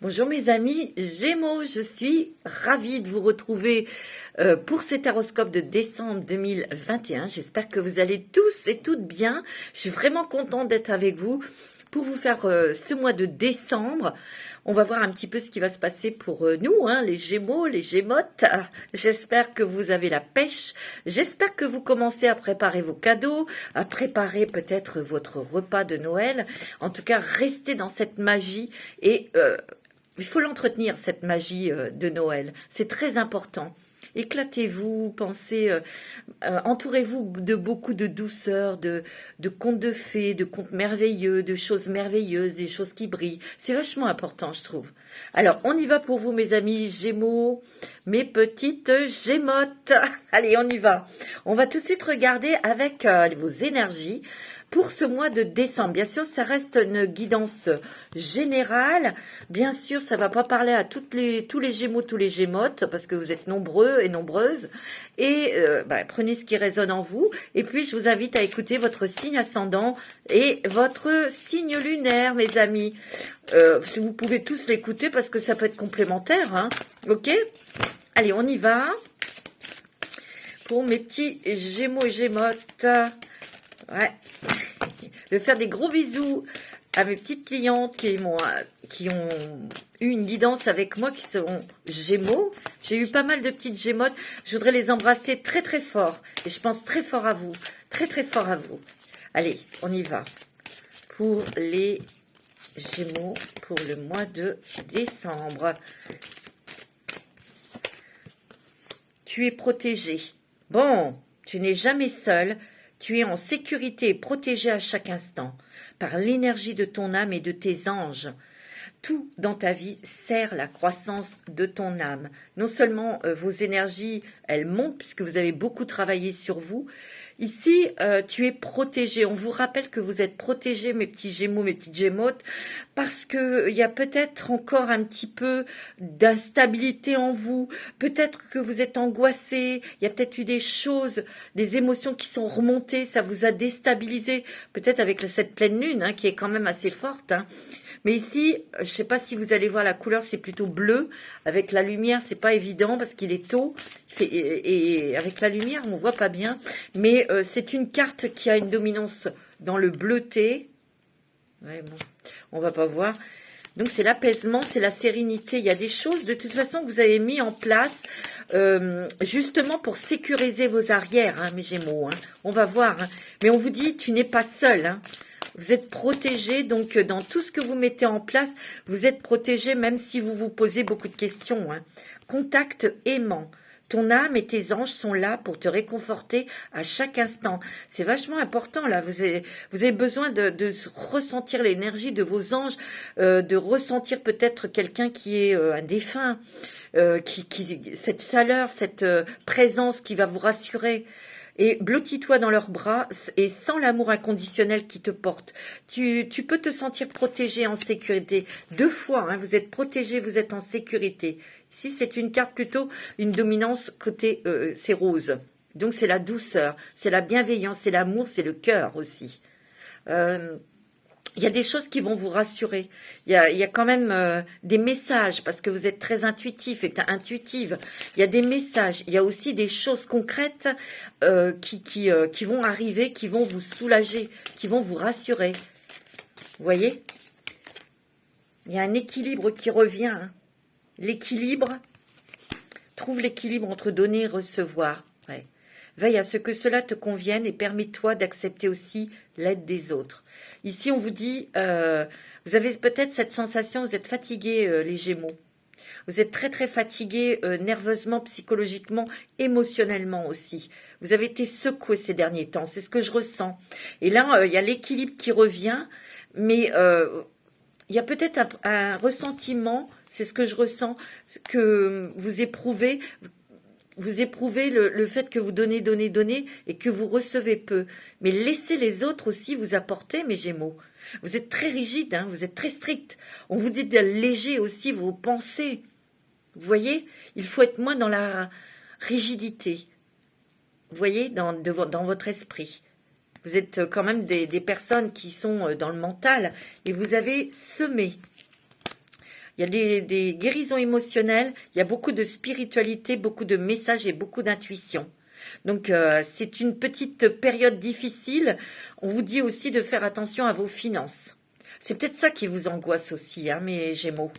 Bonjour mes amis Gémeaux, je suis ravie de vous retrouver pour cet horoscope de décembre 2021. J'espère que vous allez tous et toutes bien. Je suis vraiment contente d'être avec vous pour vous faire ce mois de décembre. On va voir un petit peu ce qui va se passer pour nous, les Gémeaux, les Gémotes. J'espère que vous avez la pêche. J'espère que vous commencez à préparer vos cadeaux, à préparer peut-être votre repas de Noël. En tout cas, restez dans cette magie et il faut l'entretenir, cette magie de Noël. C'est très important. Éclatez-vous, pensez, entourez-vous de beaucoup de douceur, de contes de fées, de contes merveilleux, de choses merveilleuses, des choses qui brillent. C'est vachement important, je trouve. Alors, on y va pour vous, mes amis Gémeaux, mes petites Gémotes. Allez, on y va. On va tout de suite regarder avec vos énergies pour ce mois de décembre. Bien sûr, ça reste une guidance générale. Bien sûr, ça ne va pas parler à tous les Gémeaux, tous les Gémotes, parce que vous êtes nombreux et nombreuses. Et prenez ce qui résonne en vous. Et puis, je vous invite à écouter votre signe ascendant et votre signe lunaire, mes amis. Vous pouvez tous l'écouter parce que ça peut être complémentaire. Ok ? Allez, on y va. Pour mes petits Gémeaux et Gémotes. Ouais. Je vais faire des gros bisous à mes petites clientes qui ont eu une guidance avec moi, qui sont Gémeaux. J'ai eu pas mal de petites Gémotes. Je voudrais les embrasser très très fort. Et je pense très fort à vous. Très très fort à vous. Allez, on y va. Pour les Gémeaux, pour le mois de décembre. Tu es protégé. Bon, tu n'es jamais seul. Tu es en sécurité et protégé à chaque instant par l'énergie de ton âme et de tes anges. Tout dans ta vie sert la croissance de ton âme. Non seulement vos énergies, elles montent puisque vous avez beaucoup travaillé sur vous. Ici, tu es protégé. On vous rappelle que vous êtes protégés, mes petits Gémeaux, mes petites Gémotes, parce que il y a peut-être encore un petit peu d'instabilité en vous. Peut-être que vous êtes angoissés. Il y a peut-être eu des choses, des émotions qui sont remontées. Ça vous a déstabilisé. Peut-être avec cette pleine lune, qui est quand même assez forte. Mais ici, je ne sais pas si vous allez voir la couleur, c'est plutôt bleu. Avec la lumière, c'est pas évident parce qu'il est tôt. Et avec la lumière, on voit pas bien. Mais c'est une carte qui a une dominance dans le bleuté. Ouais, bon, on va pas voir. Donc c'est l'apaisement, c'est la sérénité. Il y a des choses de toute façon que vous avez mis en place justement pour sécuriser vos arrières, mes Gémeaux. On va voir. Mais on vous dit, tu n'es pas seul. Vous êtes protégé, donc dans tout ce que vous mettez en place, vous êtes protégé même si vous vous posez beaucoup de questions. Contact aimant. Ton âme et tes anges sont là pour te réconforter à chaque instant. C'est vachement important là. Vous avez besoin de ressentir l'énergie de vos anges, de ressentir peut-être quelqu'un qui est un défunt, cette chaleur, cette présence qui va vous rassurer. Et blottis-toi dans leurs bras et sens l'amour inconditionnel qui te porte. Tu peux te sentir protégé, en sécurité. 2 fois, vous êtes protégé, vous êtes en sécurité. Ici, c'est une carte plutôt, une dominance côté, c'est rose. Donc, c'est la douceur, c'est la bienveillance, c'est l'amour, c'est le cœur aussi. Il y a des choses qui vont vous rassurer. Il y a quand même des messages, parce que vous êtes très intuitif et intuitive. Il y a des messages. Il y a aussi des choses concrètes qui vont arriver, qui vont vous soulager, qui vont vous rassurer. Vous voyez ? Il y a un équilibre qui revient. L'équilibre, trouve l'équilibre entre donner et recevoir. Ouais. Veille à ce que cela te convienne et permets-toi d'accepter aussi l'aide des autres. Ici, on vous dit, vous avez peut-être cette sensation, vous êtes fatigués, les Gémeaux. Vous êtes très très fatigués nerveusement, psychologiquement, émotionnellement aussi. Vous avez été secoués ces derniers temps, c'est ce que je ressens. Et là, il y a l'équilibre qui revient, mais il y a peut-être un ressentiment, c'est ce que je ressens, que vous éprouvez. Vous éprouvez le fait que vous donnez, donnez, donnez et que vous recevez peu. Mais laissez les autres aussi vous apporter, mes Gémeaux. Vous êtes très rigide, vous êtes très strict. On vous dit d'alléger aussi vos pensées. Vous voyez, il faut être moins dans la rigidité. Vous voyez, dans votre esprit. Vous êtes quand même des personnes qui sont dans le mental et vous avez semé. Il y a des guérisons émotionnelles, il y a beaucoup de spiritualité, beaucoup de messages et beaucoup d'intuition. Donc c'est une petite période difficile. On vous dit aussi de faire attention à vos finances. C'est peut-être ça qui vous angoisse aussi, hein, mes Gémeaux.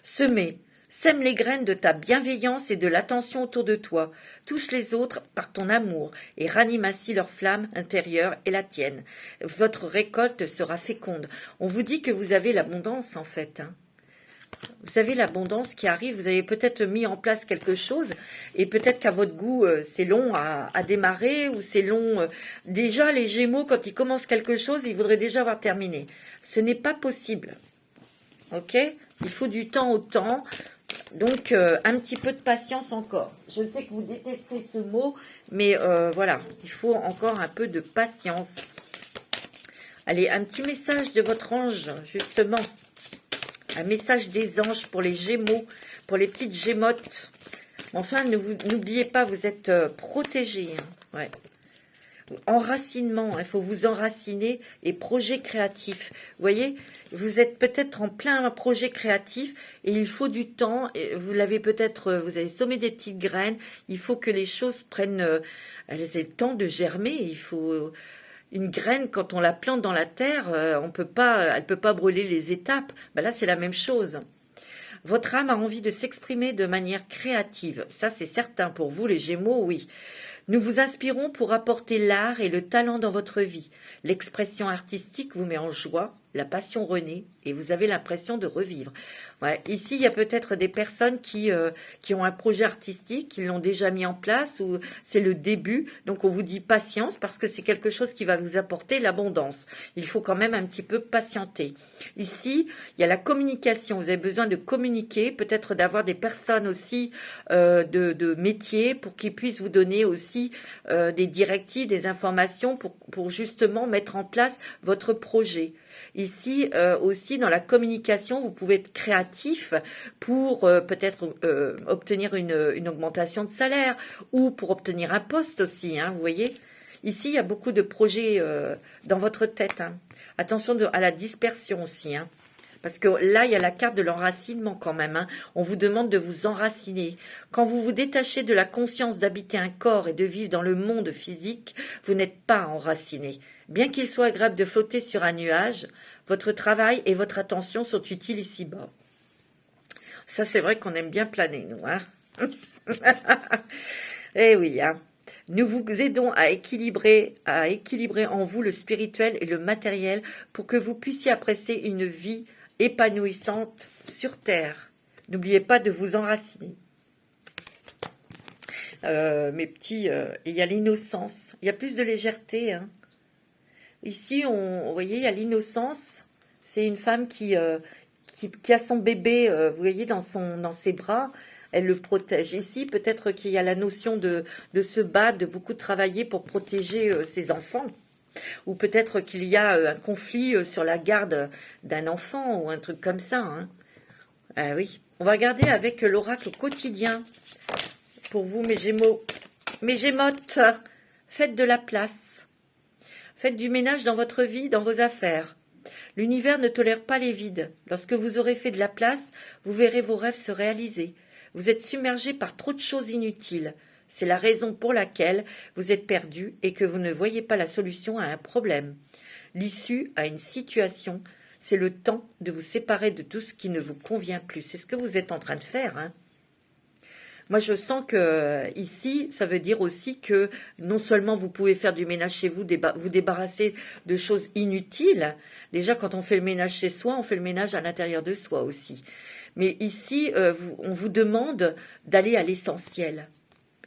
Semer. Sème les graines de ta bienveillance et de l'attention autour de toi. Touche les autres par ton amour et ranime ainsi leur flamme intérieure et la tienne. Votre récolte sera féconde. On vous dit que vous avez l'abondance en fait, hein. Vous avez l'abondance qui arrive, vous avez peut-être mis en place quelque chose et peut-être qu'à votre goût, c'est long à démarrer ou c'est long. Déjà, les Gémeaux, quand ils commencent quelque chose, ils voudraient déjà avoir terminé. Ce n'est pas possible. Ok? Il faut du temps au temps. Donc, un petit peu de patience encore. Je sais que vous détestez ce mot, mais voilà, il faut encore un peu de patience. Allez, un petit message de votre ange, justement. Un message des anges pour les Gémeaux, pour les petites Gémottes. Enfin, n'oubliez pas, vous êtes protégés. Hein. Ouais. Enracinement, il faut vous enraciner et projet créatif. Vous voyez, vous êtes peut-être en plein projet créatif et il faut du temps. Et vous l'avez peut-être, vous avez semé des petites graines. Il faut que les choses prennent, elles aient le temps de germer. Il faut une graine quand on la plante dans la terre, elle peut pas brûler les étapes. Ben là, c'est la même chose. Votre âme a envie de s'exprimer de manière créative. Ça, c'est certain pour vous, les Gémeaux, oui. Nous vous inspirons pour apporter l'art et le talent dans votre vie. L'expression artistique vous met en joie, la passion renaît et vous avez l'impression de revivre. Ouais, ici, il y a peut-être des personnes qui ont un projet artistique, qui l'ont déjà mis en place ou c'est le début. Donc, on vous dit patience parce que c'est quelque chose qui va vous apporter l'abondance. Il faut quand même un petit peu patienter. Ici, il y a la communication. Vous avez besoin de communiquer, peut-être d'avoir des personnes aussi de métier pour qu'ils puissent vous donner aussi des directives, des informations pour justement mettre en place votre projet. Ici aussi dans la communication, vous pouvez être créatif pour peut-être obtenir une augmentation de salaire ou pour obtenir un poste aussi, hein, vous voyez. Ici, il y a beaucoup de projets dans votre tête. Hein. Attention à la dispersion aussi, hein. Parce que là, il y a la carte de l'enracinement quand même. Hein. On vous demande de vous enraciner. Quand vous vous détachez de la conscience d'habiter un corps et de vivre dans le monde physique, vous n'êtes pas enraciné. Bien qu'il soit agréable de flotter sur un nuage, votre travail et votre attention sont utiles ici-bas. Ça, c'est vrai qu'on aime bien planer, nous. Hein. Eh oui, hein. Nous vous aidons à équilibrer en vous le spirituel et le matériel pour que vous puissiez apprécier une vie épanouissante sur Terre. N'oubliez pas de vous enraciner. Mes petits, il y a l'innocence. Il y a plus de légèreté. Hein. Ici, vous voyez, il y a l'innocence. C'est une femme qui a son bébé, vous voyez, dans ses bras. Elle le protège. Ici, peut-être qu'il y a la notion de se battre, de beaucoup travailler pour protéger ses enfants. Ou peut-être qu'il y a un conflit sur la garde d'un enfant ou un truc comme ça. Hein. Ah oui. On va regarder avec l'oracle quotidien. Pour vous, mes Gémeaux. Mes Gémottes, faites de la place. Faites du ménage dans votre vie, dans vos affaires. L'univers ne tolère pas les vides. Lorsque vous aurez fait de la place, vous verrez vos rêves se réaliser. Vous êtes submergé par trop de choses inutiles. C'est la raison pour laquelle vous êtes perdu et que vous ne voyez pas la solution à un problème. L'issue à une situation, c'est le temps de vous séparer de tout ce qui ne vous convient plus. C'est ce que vous êtes en train de faire, hein. Moi, je sens que ici, ça veut dire aussi que non seulement vous pouvez faire du ménage chez vous, vous débarrasser de choses inutiles. Déjà, quand on fait le ménage chez soi, on fait le ménage à l'intérieur de soi aussi. Mais ici, on vous demande d'aller à l'essentiel.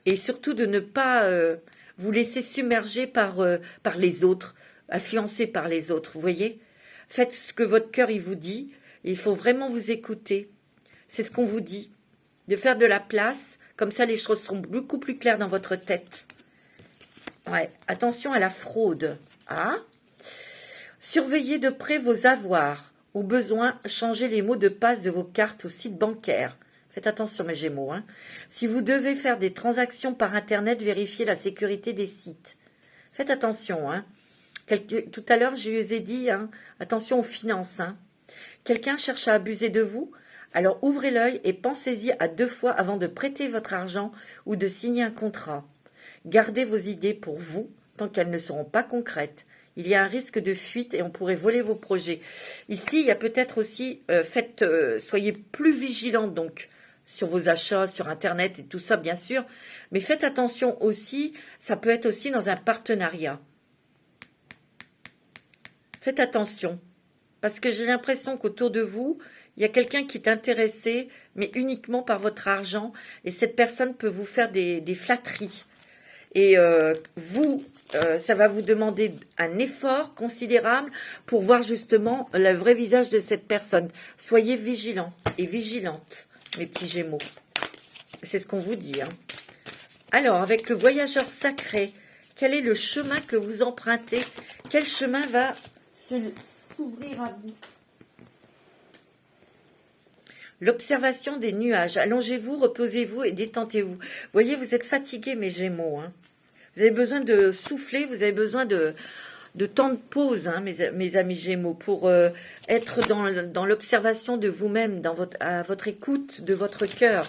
Et surtout de ne pas vous laisser submerger par les autres, influencé par les autres, vous voyez. Faites ce que votre cœur il vous dit, il faut vraiment vous écouter. C'est ce qu'on vous dit, de faire de la place, comme ça les choses seront beaucoup plus claires dans votre tête. Ouais, attention à la fraude. Ah. Surveillez de près vos avoirs. Au besoin, changez les mots de passe de vos cartes au site bancaire. Faites attention, mes Gémeaux. Hein. Si vous devez faire des transactions par Internet, vérifiez la sécurité des sites. Faites attention. Hein. Tout à l'heure, je vous ai dit, hein, attention aux finances. Hein. Quelqu'un cherche à abuser de vous? Alors ouvrez l'œil et pensez-y à 2 fois avant de prêter votre argent ou de signer un contrat. Gardez vos idées pour vous tant qu'elles ne seront pas concrètes. Il y a un risque de fuite et on pourrait voler vos projets. Ici, il y a peut-être aussi, soyez plus vigilants donc sur vos achats, sur Internet et tout ça, bien sûr. Mais faites attention aussi, ça peut être aussi dans un partenariat. Faites attention, parce que j'ai l'impression qu'autour de vous, il y a quelqu'un qui est intéressé, mais uniquement par votre argent, et cette personne peut vous faire des flatteries. Et ça va vous demander un effort considérable pour voir justement le vrai visage de cette personne. Soyez vigilants et vigilantes, mes petits Gémeaux. C'est ce qu'on vous dit. Hein. Alors, avec le voyageur sacré, quel est le chemin que vous empruntez? Quel chemin va s'ouvrir à vous? L'observation des nuages. Allongez-vous, reposez-vous et détendez-vous. Vous voyez, vous êtes fatigués, mes Gémeaux. Hein. Vous avez besoin de souffler, vous avez besoin de temps de pause, hein, mes amis Gémeaux, pour être dans l'observation de vous-même, à votre écoute de votre cœur.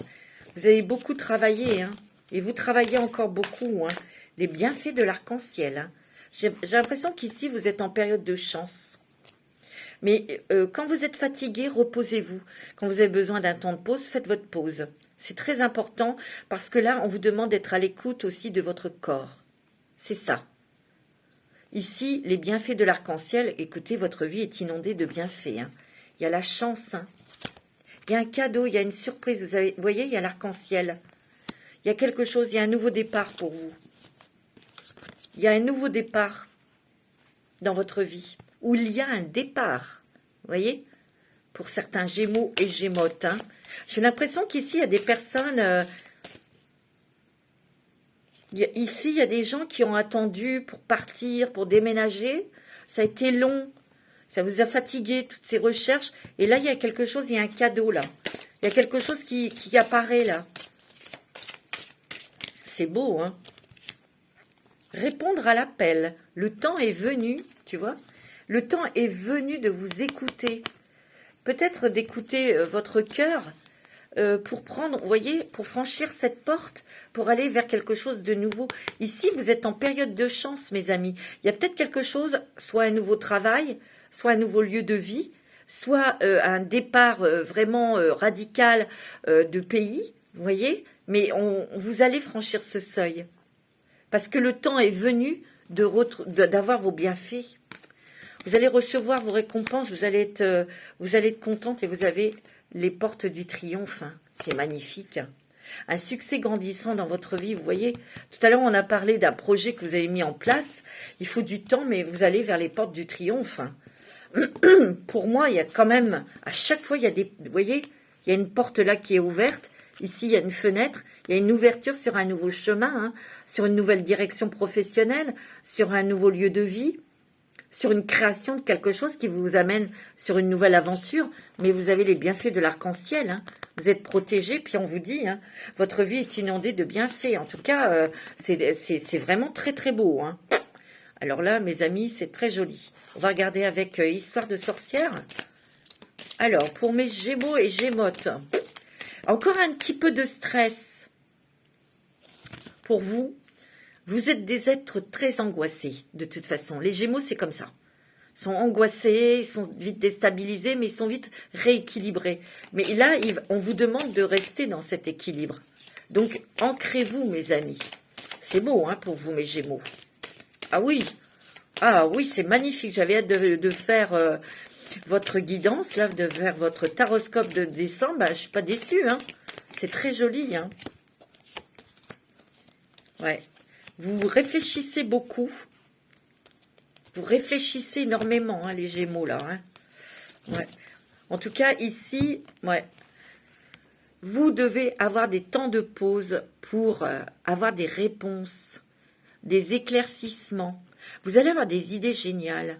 Vous avez beaucoup travaillé, hein, et vous travaillez encore beaucoup. Hein, les bienfaits de l'arc-en-ciel. Hein. J'ai l'impression qu'ici, vous êtes en période de chance. Mais quand vous êtes fatigué, reposez-vous. Quand vous avez besoin d'un temps de pause, faites votre pause. C'est très important parce que là, on vous demande d'être à l'écoute aussi de votre corps. C'est ça. Ici, les bienfaits de l'arc-en-ciel, écoutez, votre vie est inondée de bienfaits. Hein. Il y a la chance. Hein. Il y a un cadeau, il y a une surprise. Vous voyez, il y a l'arc-en-ciel. Il y a quelque chose, il y a un nouveau départ pour vous. Il y a un nouveau départ dans votre vie. Où il y a un départ, vous voyez, pour certains Gémeaux et Gémotes. Hein. J'ai l'impression qu'ici, il y a des personnes... ici, il y a des gens qui ont attendu pour partir, pour déménager. Ça a été long, ça vous a fatigué, toutes ces recherches. Et là, il y a quelque chose, il y a un cadeau, là. Il y a quelque chose qui apparaît, là. C'est beau, hein. Répondre à l'appel. Le temps est venu, tu vois. Le temps est venu de vous écouter. Peut-être d'écouter votre cœur pour prendre, vous voyez, pour franchir cette porte, pour aller vers quelque chose de nouveau. Ici, vous êtes en période de chance, mes amis. Il y a peut-être quelque chose, soit un nouveau travail, soit un nouveau lieu de vie, soit un départ vraiment radical de pays, vous voyez. Mais vous allez franchir ce seuil. Parce que le temps est venu d'avoir vos bienfaits. Vous allez recevoir vos récompenses, vous allez être contente et vous avez les portes du triomphe. Hein. C'est magnifique. Un succès grandissant dans votre vie, vous voyez. Tout à l'heure, on a parlé d'un projet que vous avez mis en place. Il faut du temps, mais vous allez vers les portes du triomphe. Hein. Pour moi, il y a quand même, à chaque fois, il y a vous voyez, il y a une porte là qui est ouverte. Ici, il y a une fenêtre, il y a une ouverture sur un nouveau chemin, hein, sur une nouvelle direction professionnelle, sur un nouveau lieu de vie. Sur une création de quelque chose qui vous amène sur une nouvelle aventure, mais vous avez les bienfaits de l'arc-en-ciel, hein. Vous êtes protégés, puis on vous dit, hein, votre vie est inondée de bienfaits. En tout cas, c'est vraiment très très beau. Hein. Alors là, mes amis, c'est très joli. On va regarder avec Histoire de sorcière. Alors, pour mes Gémeaux et Gémotes, encore un petit peu de stress pour vous. Vous êtes des êtres très angoissés, de toute façon. Les Gémeaux, c'est comme ça. Ils sont angoissés, ils sont vite déstabilisés, mais ils sont vite rééquilibrés. Mais là, on vous demande de rester dans cet équilibre. Donc, ancrez-vous, mes amis. C'est beau, hein, pour vous, mes Gémeaux. Ah oui, c'est magnifique. J'avais hâte de faire votre guidance, là, de faire votre taroscope de décembre. Bah, je ne suis pas déçue, hein. C'est très joli, hein. Ouais. Vous réfléchissez beaucoup. Vous réfléchissez énormément, hein, les Gémeaux, là. Hein. Ouais. En tout cas, ici, ouais. Vous devez avoir des temps de pause pour avoir des réponses, des éclaircissements. Vous allez avoir des idées géniales.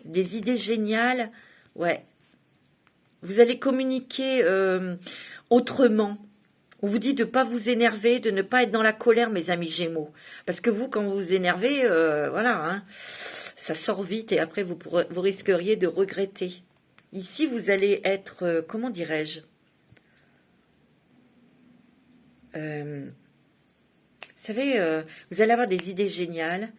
Des idées géniales, ouais. Vous allez communiquer autrement. On vous dit de ne pas vous énerver, de ne pas être dans la colère, mes amis Gémeaux. Parce que vous, quand vous vous énervez, voilà, hein, ça sort vite et après vous risqueriez de regretter. Ici, vous allez être, comment dirais-je, vous savez, vous allez avoir des idées géniales.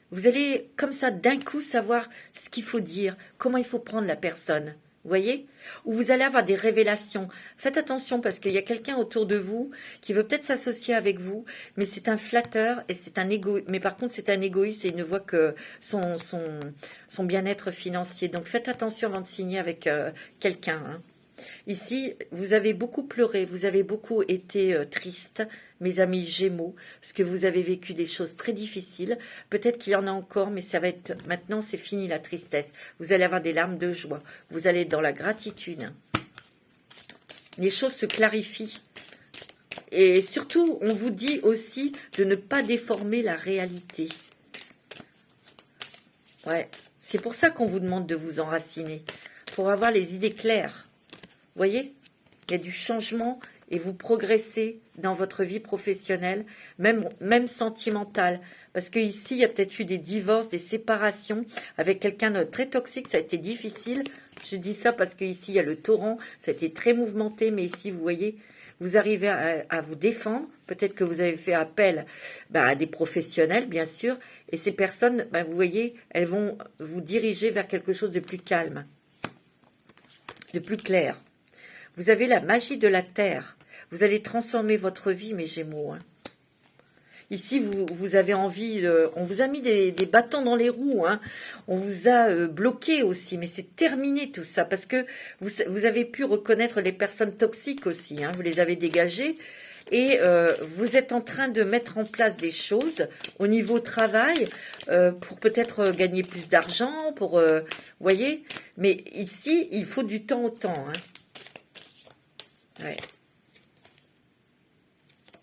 Vous allez, comme ça, d'un coup, savoir ce qu'il faut dire, comment il faut prendre la personne. Vous voyez? Ou vous allez avoir des révélations. Faites attention parce qu'il y a quelqu'un autour de vous qui veut peut-être s'associer avec vous, mais c'est un flatteur et c'est un égoïste. Mais par contre, c'est un égoïste et il ne voit que son bien-être financier. Donc faites attention avant de signer avec quelqu'un, hein. Ici, vous avez beaucoup pleuré, vous avez beaucoup été triste, mes amis Gémeaux, parce que vous avez vécu des choses très difficiles. Peut-être qu'il y en a encore, mais ça va être maintenant, c'est fini la tristesse. Vous allez avoir des larmes de joie. Vous allez être dans la gratitude. Les choses se clarifient. Et surtout, on vous dit aussi de ne pas déformer la réalité. Ouais, c'est pour ça qu'on vous demande de vous enraciner, pour avoir les idées claires. Vous voyez, il y a du changement et vous progressez dans votre vie professionnelle, même sentimentale. Parce qu'ici, il y a peut-être eu des divorces, des séparations avec quelqu'un de très toxique. Ça a été difficile. Je dis ça parce qu'ici, il y a le torrent. Ça a été très mouvementé. Mais ici, vous voyez, vous arrivez à vous défendre. Peut-être que vous avez fait appel à des professionnels, bien sûr. Et ces personnes, vous voyez, elles vont vous diriger vers quelque chose de plus calme, de plus clair. Vous avez la magie de la terre. Vous allez transformer votre vie, mes Gémeaux, hein. Ici, vous avez envie... on vous a mis des bâtons dans les roues, hein. On vous a bloqué aussi. Mais c'est terminé tout ça. Parce que vous avez pu reconnaître les personnes toxiques aussi, hein. Vous les avez dégagées. Et vous êtes en train de mettre en place des choses au niveau travail pour peut-être gagner plus d'argent. Vous voyez. Mais ici, il faut du temps au temps, hein. Ouais.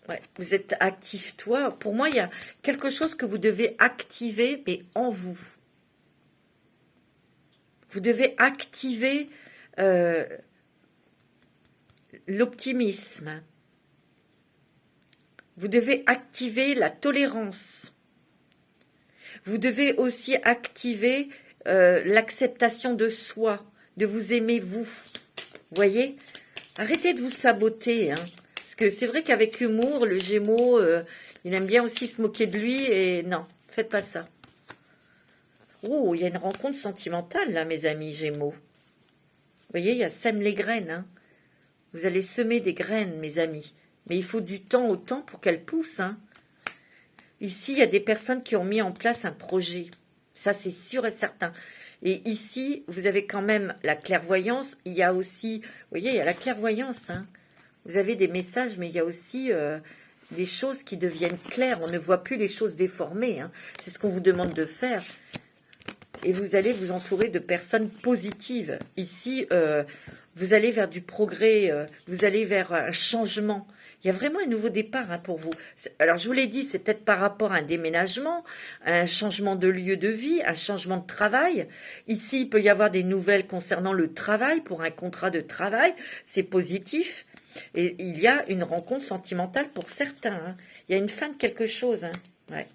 Ouais, vous êtes actif, toi. Pour moi, il y a quelque chose que vous devez activer, mais en vous. Vous devez activer l'optimisme. Vous devez activer la tolérance. Vous devez aussi activer l'acceptation de soi, de vous aimer vous. Vous voyez ? Arrêtez de vous saboter, hein. Parce que c'est vrai qu'avec humour, le Gémeaux, il aime bien aussi se moquer de lui. Et non, faites pas ça. Oh, il y a une rencontre sentimentale, là, mes amis Gémeaux. Vous voyez, il y a sème les graines, hein. Vous allez semer des graines, mes amis. Mais il faut du temps au temps pour qu'elles poussent, hein. Ici, il y a des personnes qui ont mis en place un projet. Ça, c'est sûr et certain. Et ici, vous avez quand même la clairvoyance. Il y a aussi, vous voyez, il y a la clairvoyance, hein. Vous avez des messages, mais il y a aussi des choses qui deviennent claires. On ne voit plus les choses déformées, hein. C'est ce qu'on vous demande de faire. Et vous allez vous entourer de personnes positives. Ici, vous allez vers du progrès, vous allez vers un changement. Il y a vraiment un nouveau départ, hein, pour vous. Alors, je vous l'ai dit, c'est peut-être par rapport à un déménagement, un changement de lieu de vie, un changement de travail. Ici, il peut y avoir des nouvelles concernant le travail, pour un contrat de travail. C'est positif. Et il y a une rencontre sentimentale pour certains, hein. Il y a une fin de quelque chose, hein. Ouais.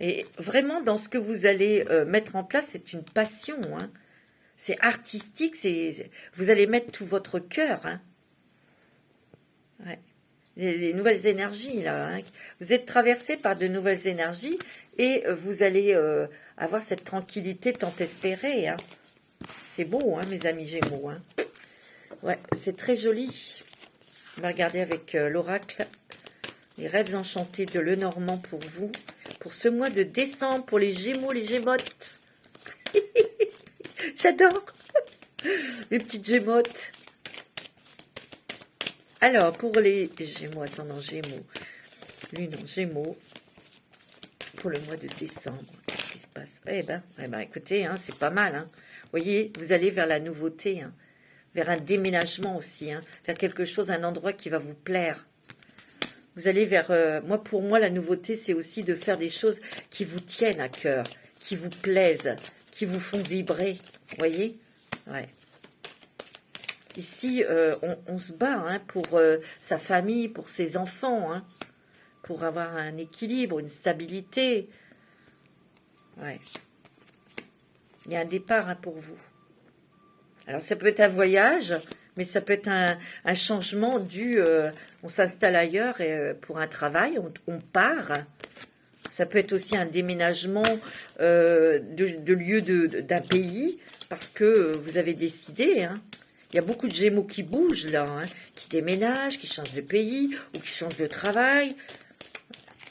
Et vraiment, dans ce que vous allez mettre en place, c'est une passion, hein. C'est artistique, vous allez mettre tout votre cœur, hein. Ouais. Des nouvelles énergies, là, hein. Vous êtes traversé par de nouvelles énergies et vous allez avoir cette tranquillité tant espérée, hein. C'est beau, hein, mes amis Gémeaux, hein. Ouais, c'est très joli. On va regarder avec l'oracle les rêves enchantés de Lenormand pour vous, pour ce mois de décembre, pour les Gémeaux, les Gémottes. J'adore les petites Gémottes. Alors, pour les Gémeaux, ascendant Gémeaux, Lune en Gémeaux, pour le mois de décembre, qu'est-ce qui se passe? Eh ben, écoutez, hein, c'est pas mal, hein. Vous voyez, vous allez vers la nouveauté, hein, vers un déménagement aussi, hein, vers quelque chose, un endroit qui va vous plaire. Vous allez vers... pour moi, la nouveauté, c'est aussi de faire des choses qui vous tiennent à cœur, qui vous plaisent, qui vous font vibrer. Vous voyez? Ouais. Ici, on se bat, hein, pour sa famille, pour ses enfants, hein, pour avoir un équilibre, une stabilité. Ouais. Il y a un départ hein, pour vous. Alors, ça peut être un voyage, mais ça peut être un changement dû... on s'installe ailleurs pour un travail, on part. Ça peut être aussi un déménagement de lieu d'un pays, parce que vous avez décidé. Hein. Il y a beaucoup de Gémeaux qui bougent là, hein, qui déménagent, qui changent de pays, ou qui changent de travail.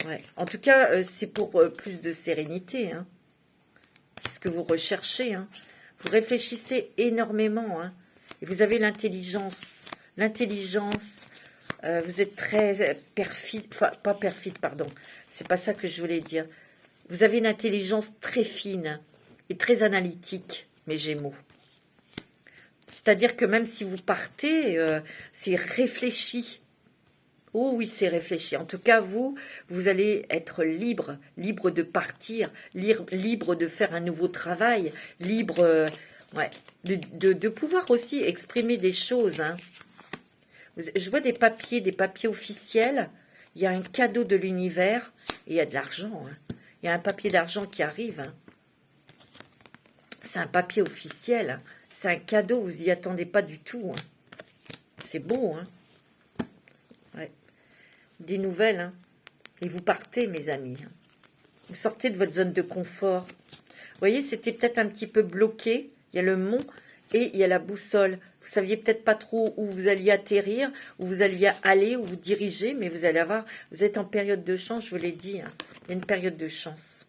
Ouais. En tout cas, c'est pour plus de sérénité. Hein. C'est ce que vous recherchez. Hein. Vous réfléchissez énormément. Hein. Et vous avez l'intelligence. L'intelligence. Vous êtes très perfide. Enfin, pas perfide, pardon. C'est pas ça que je voulais dire. Vous avez une intelligence très fine et très analytique, mes Gémeaux. C'est-à-dire que même si vous partez, c'est réfléchi. Oh oui, c'est réfléchi. En tout cas, vous allez être libre, libre de partir, libre de faire un nouveau travail, libre ouais, de pouvoir aussi exprimer des choses. Hein. Je vois des papiers officiels. Il y a un cadeau de l'univers et il y a de l'argent. Hein. Il y a un papier d'argent qui arrive. Hein. C'est un papier officiel. Hein. C'est un cadeau, vous n'y attendez pas du tout. Hein. C'est beau, hein. Ouais. Des nouvelles, hein. Et vous partez, mes amis. Hein. Vous sortez de votre zone de confort. Vous voyez, c'était peut-être un petit peu bloqué. Il y a le mont et il y a la boussole. Vous saviez peut-être pas trop où vous alliez atterrir, où vous alliez aller, où vous diriger, mais vous allez avoir... Vous êtes en période de chance, je vous l'ai dit. Hein. Il y a une période de chance.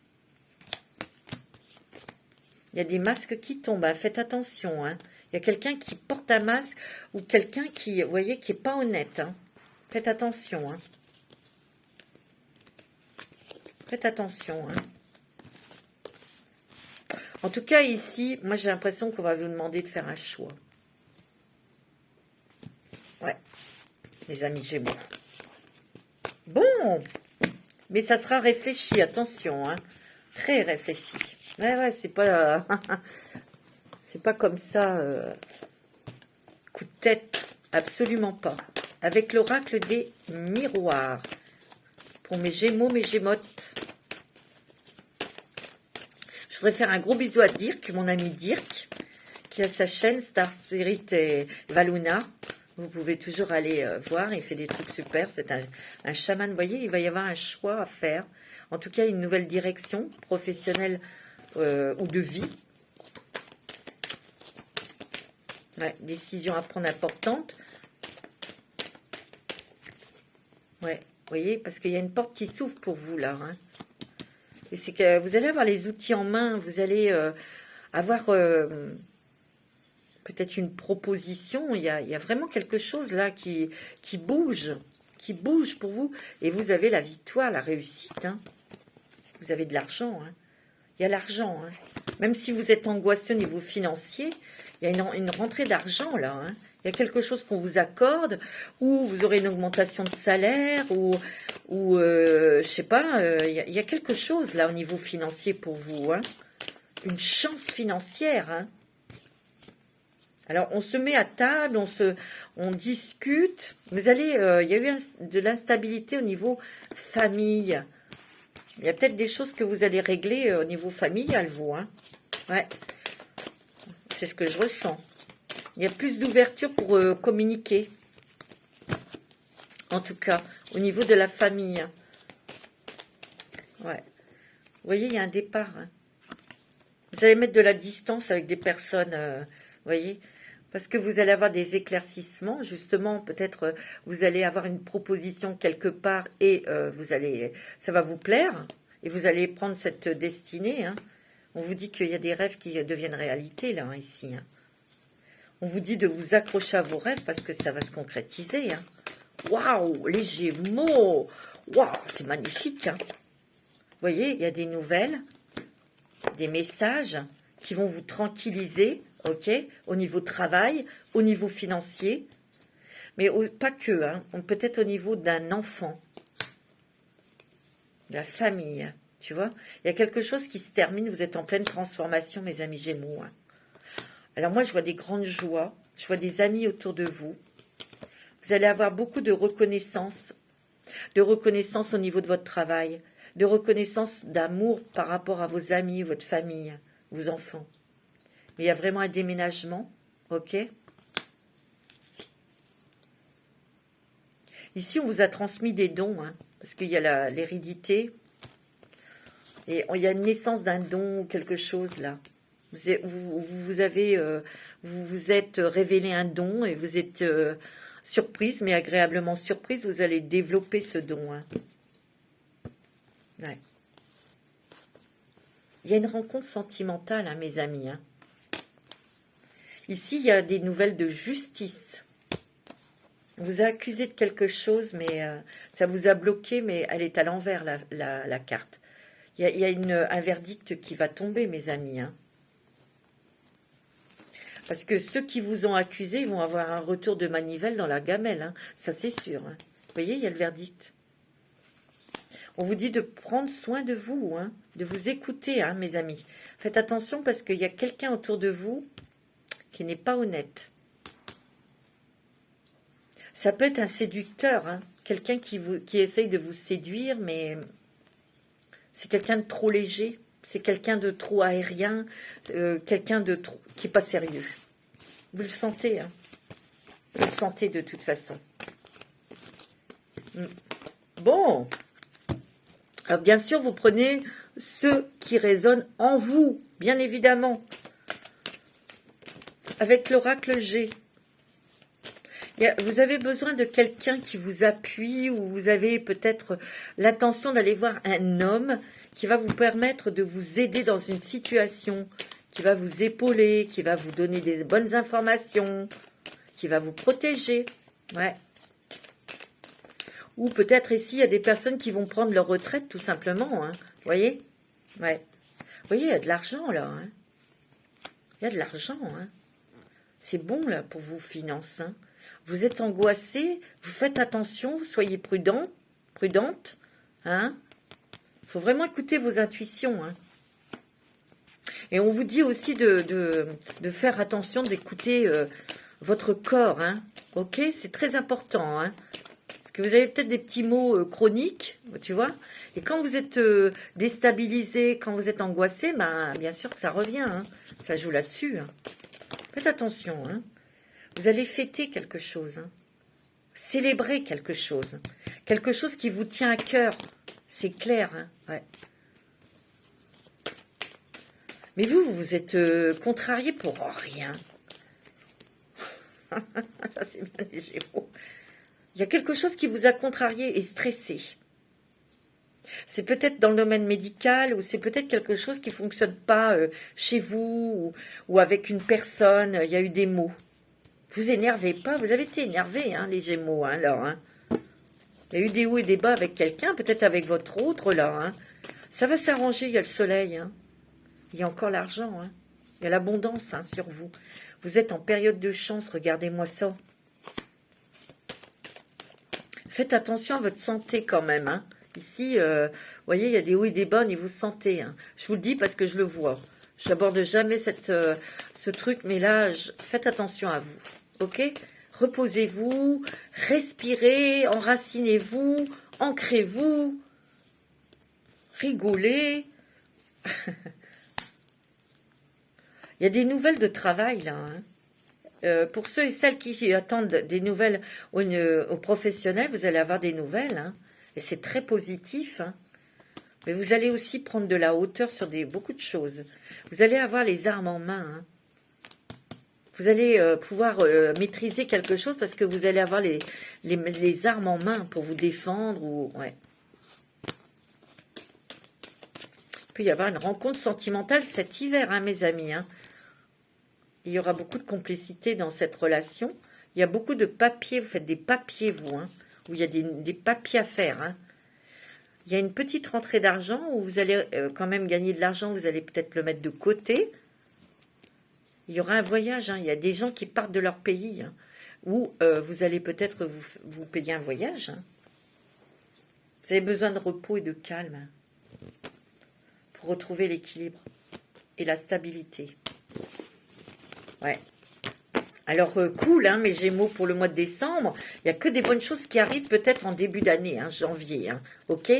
Il y a des masques qui tombent, hein. Faites attention. Hein. Il y a quelqu'un qui porte un masque ou quelqu'un qui, vous voyez, qui n'est pas honnête. Hein. Faites attention. Hein. Faites attention. Hein. En tout cas, ici, moi j'ai l'impression qu'on va vous demander de faire un choix. Ouais, les amis Gémeaux. Bon, mais ça sera réfléchi, attention. Hein. Très réfléchi. Ouais, c'est pas... c'est pas comme ça, coup de tête, absolument pas. Avec l'oracle des miroirs. Pour mes Gémeaux, mes Gémottes. Je voudrais faire un gros bisou à Dirk, mon ami Dirk, qui a sa chaîne Star Spirit et Valuna. Vous pouvez toujours aller voir, il fait des trucs super. C'est un chaman, vous voyez, il va y avoir un choix à faire. En tout cas, une nouvelle direction professionnelle ou de vie. Ouais, décision à prendre importante. Ouais, vous voyez, parce qu'il y a une porte qui s'ouvre pour vous, là. Hein. Et c'est que vous allez avoir les outils en main, vous allez avoir peut-être une proposition. Il y a vraiment quelque chose, là, qui bouge pour vous. Et vous avez la victoire, la réussite. Hein. Vous avez de l'argent. Hein. Il y a l'argent. Hein. Même si vous êtes angoissé au niveau financier, il y a une rentrée d'argent, là. Hein. Il y a quelque chose qu'on vous accorde, ou vous aurez une augmentation de salaire, ou je sais pas, il y a quelque chose là au niveau financier pour vous. Hein. Une chance financière. Hein. Alors, on se met à table, on discute. Vous allez, il y a eu de l'instabilité au niveau famille. Il y a peut-être des choses que vous allez régler au niveau familial, vous. Hein. Ouais. C'est ce que je ressens. Il y a plus d'ouverture pour communiquer. En tout cas, au niveau de la famille. Ouais. Vous voyez, il y a un départ. Hein. Vous allez mettre de la distance avec des personnes, vous voyez, parce que vous allez avoir des éclaircissements. Justement, peut-être vous allez avoir une proposition quelque part et ça va vous plaire. Et vous allez prendre cette destinée. Hein. On vous dit qu'il y a des rêves qui deviennent réalité, là, hein, ici. Hein. On vous dit de vous accrocher à vos rêves parce que ça va se concrétiser. Hein. Waouh, les Gémeaux. Waouh, c'est magnifique. Hein. Vous voyez, il y a des nouvelles, des messages qui vont vous tranquilliser, ok, au niveau travail, au niveau financier, mais pas que, hein, peut-être au niveau d'un enfant, de la famille, tu vois. Il y a quelque chose qui se termine, vous êtes en pleine transformation, mes amis Gémeaux. Hein. Alors moi, je vois des grandes joies, je vois des amis autour de vous. Vous allez avoir beaucoup de reconnaissance au niveau de votre travail, de reconnaissance, d'amour par rapport à vos amis, votre famille, vos enfants. Mais il y a vraiment un déménagement, ok? Ici, on vous a transmis des dons, hein, parce qu'il y a l'hérédité. Et il y a une naissance d'un don ou quelque chose là. Vous vous êtes révélé un don et vous êtes surprise, mais agréablement surprise, vous allez développer ce don. Hein. Ouais. Il y a une rencontre sentimentale, hein, mes amis. Hein. Ici, il y a des nouvelles de justice. On vous a accusé de quelque chose, mais ça vous a bloqué, mais elle est à l'envers, la carte. Il y a un verdict qui va tomber, mes amis. Hein. Parce que ceux qui vous ont accusé, ils vont avoir un retour de manivelle dans la gamelle. Hein. Ça, c'est sûr. Hein. Vous voyez, il y a le verdict. On vous dit de prendre soin de vous, hein, de vous écouter, hein, mes amis. Faites attention parce qu'il y a quelqu'un autour de vous qui n'est pas honnête. Ça peut être un séducteur, hein, quelqu'un qui essaye de vous séduire, mais c'est quelqu'un de trop léger, c'est quelqu'un de trop aérien, quelqu'un de trop qui n'est pas sérieux. Vous le sentez, hein. Vous le sentez de toute façon. Bon. Alors bien sûr, vous prenez ceux qui résonnent en vous, bien évidemment. Avec l'oracle G. Vous avez besoin de quelqu'un qui vous appuie ou vous avez peut-être l'intention d'aller voir un homme qui va vous permettre de vous aider dans une situation, qui va vous épauler, qui va vous donner des bonnes informations, qui va vous protéger. Ouais. Ou peut-être ici, il y a des personnes qui vont prendre leur retraite tout simplement. Hein. Vous voyez? Ouais. Vous voyez, il y a de l'argent là. Hein. Il y a de l'argent. Hein. C'est bon là pour vos finances. Hein. Vous êtes angoissé, vous faites attention, soyez prudente. Hein. Faut vraiment écouter vos intuitions. Hein. Et on vous dit aussi de faire attention, d'écouter votre corps. Hein. Ok? C'est très important. Hein. Que vous avez peut-être des petits maux chroniques, tu vois. Et quand vous êtes déstabilisé, quand vous êtes angoissé, ben, bien sûr que ça revient. Hein. Ça joue là-dessus. Hein. Faites attention. Hein. Vous allez fêter quelque chose. Hein. Célébrer quelque chose. Quelque chose qui vous tient à cœur. C'est clair. Hein. Ouais. Mais vous êtes contrarié pour rien. Ça, c'est bien les Gémeaux. Il y a quelque chose qui vous a contrarié et stressé. C'est peut-être dans le domaine médical ou c'est peut-être quelque chose qui ne fonctionne pas chez vous ou avec une personne. Il y a eu des mots. Vous énervez pas. Vous avez été énervé, hein, les Gémeaux. Hein, alors, hein. Il y a eu des hauts et des bas avec quelqu'un, peut-être avec votre autre, là. Hein. Ça va s'arranger, il y a le soleil. Hein. Il y a encore l'argent. Hein. Il y a l'abondance hein, sur vous. Vous êtes en période de chance, regardez-moi ça. Faites attention à votre santé quand même. Hein. Ici, vous voyez, il y a des hauts et des bas au niveau santé. Hein. Je vous le dis parce que je le vois. Je n'aborde jamais ce truc, mais là, faites attention à vous. Ok? Reposez-vous, respirez, enracinez-vous, ancrez-vous, rigolez. Il y a des nouvelles de travail là. Hein. Pour ceux et celles qui attendent des nouvelles aux professionnels, vous allez avoir des nouvelles. Hein, et c'est très positif. Hein, mais vous allez aussi prendre de la hauteur sur beaucoup de choses. Vous allez avoir les armes en main. Hein. Vous allez pouvoir maîtriser quelque chose parce que vous allez avoir les armes en main pour vous défendre. Ouais. Il peut y avoir une rencontre sentimentale cet hiver, hein, mes amis. Hein. Il y aura beaucoup de complicité dans cette relation. Il y a beaucoup de papiers. Vous faites des papiers, vous, hein, où il y a des papiers à faire. Hein. Il y a une petite rentrée d'argent où vous allez quand même gagner de l'argent. Vous allez peut-être le mettre de côté. Il y aura un voyage. Hein. Il y a des gens qui partent de leur pays. Hein, où vous allez peut-être vous payer un voyage. Hein. Vous avez besoin de repos et de calme. Hein, pour retrouver l'équilibre et la stabilité. Ouais. Alors, cool, hein, mes Gémeaux, pour le mois de décembre. Il n'y a que des bonnes choses qui arrivent peut-être en début d'année, hein, janvier. Hein, ok?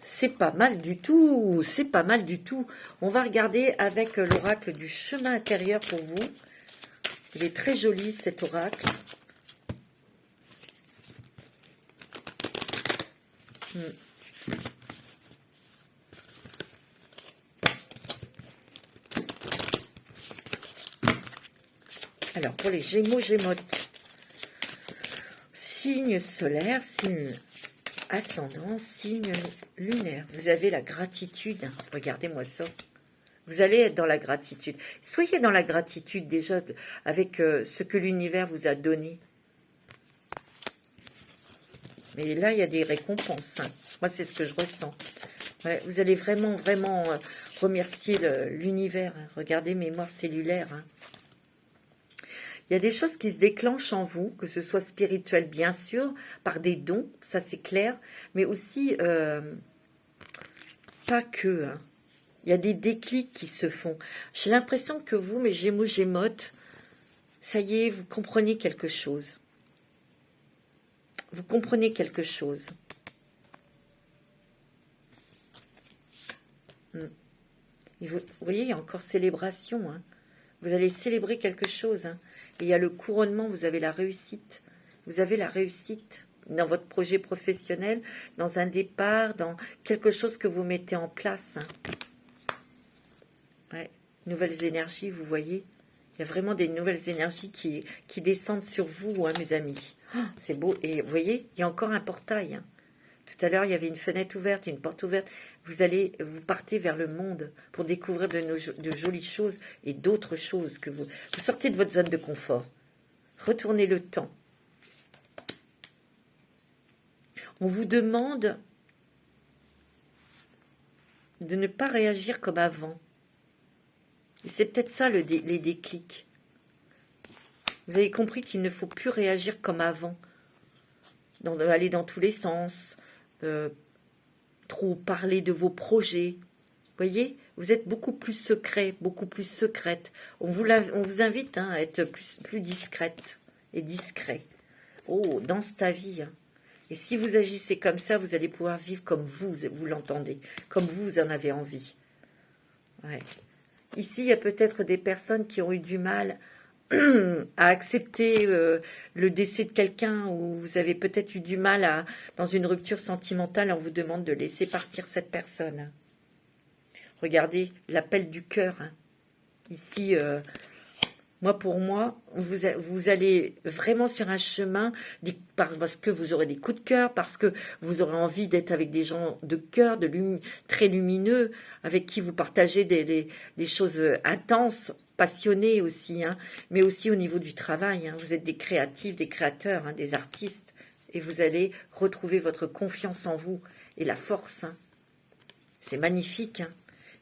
C'est pas mal du tout, c'est pas mal du tout. On va regarder avec l'oracle du chemin intérieur pour vous. Il est très joli cet oracle. Alors, pour les Gémeaux, Gémotes, signe solaire, signe ascendant, signe lunaire. Vous avez la gratitude. Regardez-moi ça. Vous allez être dans la gratitude. Soyez dans la gratitude déjà avec ce que l'univers vous a donné. Mais là, il y a des récompenses. Hein. Moi, c'est ce que je ressens. Ouais, vous allez vraiment, vraiment remercier l'univers. Hein. Regardez, mémoire cellulaire. Hein. Il y a des choses qui se déclenchent en vous, que ce soit spirituel, bien sûr, par des dons, ça c'est clair, mais aussi, pas que. Hein. Il y a des déclics qui se font. J'ai l'impression que vous, mes Gémeaux, Gémotes, ça y est, vous comprenez quelque chose. Vous comprenez quelque chose. Et vous voyez, il y a encore célébration. Hein. Vous allez célébrer quelque chose. Hein. Et il y a le couronnement, vous avez la réussite. Vous avez la réussite dans votre projet professionnel, dans un départ, dans quelque chose que vous mettez en place. Hein. Ouais. Nouvelles énergies, vous voyez. Il y a vraiment des nouvelles énergies qui descendent sur vous, hein, mes amis. Oh, c'est beau. Et vous voyez, il y a encore un portail. Hein. Tout à l'heure, il y avait une fenêtre ouverte, une porte ouverte. Vous partez vers le monde pour découvrir de jolies choses et d'autres choses que vous sortez de votre zone de confort. Retournez le temps. On vous demande de ne pas réagir comme avant. Et c'est peut-être ça les déclics. Vous avez compris qu'il ne faut plus réagir comme avant. Aller dans tous les sens. Trop parler de vos projets. Vous voyez, vous êtes beaucoup plus secret, beaucoup plus secrète. On vous invite hein, à être plus discrète et discret. Oh, danse ta vie. Hein. Et si vous agissez comme ça, vous allez pouvoir vivre comme vous l'entendez, comme vous en avez envie. Ouais. Ici, il y a peut-être des personnes qui ont eu du mal à accepter le décès de quelqu'un, ou vous avez peut-être eu du mal dans une rupture sentimentale, on vous demande de laisser partir cette personne. Regardez, l'appel du cœur. Hein. Ici, pour moi, vous allez vraiment sur un chemin, parce que vous aurez des coups de cœur, parce que vous aurez envie d'être avec des gens de cœur, très lumineux, avec qui vous partagez des choses intenses, passionné aussi, hein, mais aussi au niveau du travail. Hein, vous êtes des créatifs, des créateurs, hein, des artistes, et vous allez retrouver votre confiance en vous et la force. Hein. C'est magnifique, hein,